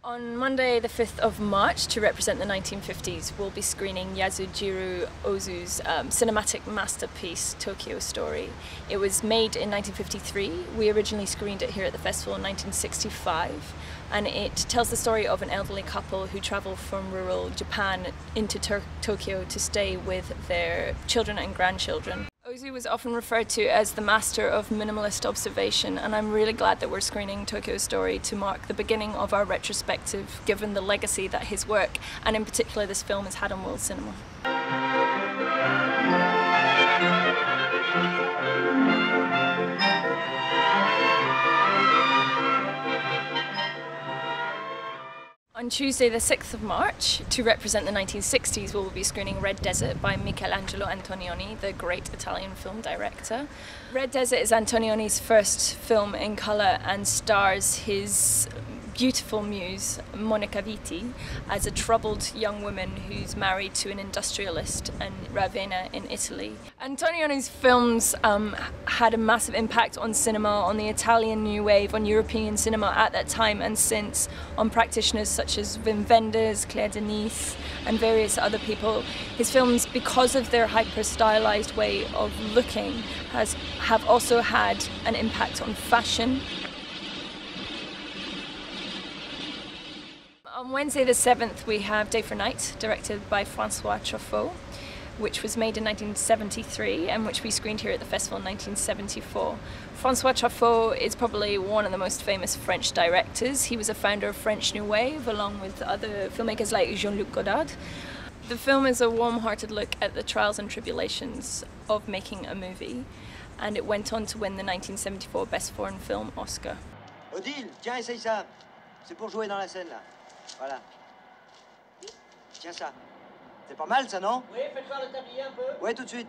On Monday the 5th of March, to represent the 1950s, we'll be screening Yasujiro Ozu's cinematic masterpiece, Tokyo Story. It was made in 1953. We originally screened it here at the festival in 1965, and it tells the story of an elderly couple who travel from rural Japan into Tokyo to stay with their children and grandchildren. Ozu was often referred to as the master of minimalist observation, and I'm really glad that we're screening Tokyo Story to mark the beginning of our retrospective, given the legacy that his work, and in particular this film, has had on world cinema. On Tuesday the 6th of March, to represent the 1960s, we'll be screening Red Desert by Michelangelo Antonioni, the great Italian film director. Red Desert is Antonioni's first film in colour and stars his beautiful muse, Monica Vitti, as a troubled young woman who's married to an industrialist in Ravenna in Italy. Antonioni's films had a massive impact on cinema, on the Italian New Wave, on European cinema at that time and since, on practitioners such as Wim Wenders, Claire Denis and various other people. His films, because of their hyper-stylized way of looking, have also had an impact on fashion. On Wednesday the 7th we have Day for Night, directed by Francois Truffaut, which was made in 1973 and which we screened here at the festival in 1974. Francois Truffaut is probably one of the most famous French directors. He was a founder of French New Wave along with other filmmakers like Jean-Luc Godard. The film is a warm-hearted look at the trials and tribulations of making a movie, and it went on to win the 1974 Best Foreign Film Oscar. Odile, tiens, essaye ça. C'est pour jouer dans la scène là. Voilà. Tiens ça. C'est pas mal ça, non? Oui, faites voir le tablier un peu. Ouais, tout de suite.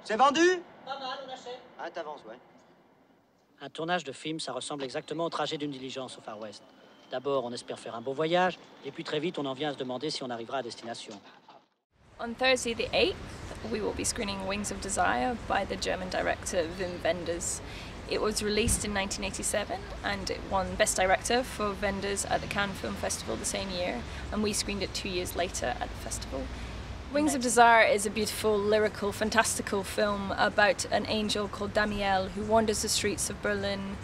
C'est vendu? Pas mal, on achète. Ah, t'avances, ouais. Un tournage de film, ça ressemble exactement au trajet d'une diligence au Far West. D'abord, on espère faire un beau voyage, et puis très vite, on en vient à se demander si on arrivera à destination. On Thursday the 8th, we will be screening Wings of Desire by the German director Wim Wenders. It was released in 1987 and it won Best Director for Wenders at the Cannes Film Festival the same year, and we screened it 2 years later at the festival. Wings of Desire is a beautiful, lyrical, fantastical film about an angel called Damiel who wanders the streets of Berlin,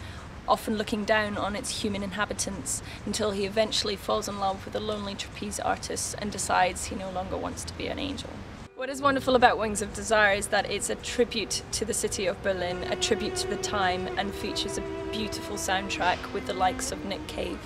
often looking down on its human inhabitants, until he eventually falls in love with a lonely trapeze artist and decides he no longer wants to be an angel. What is wonderful about Wings of Desire is that it's a tribute to the city of Berlin, a tribute to the time, and features a beautiful soundtrack with the likes of Nick Cave.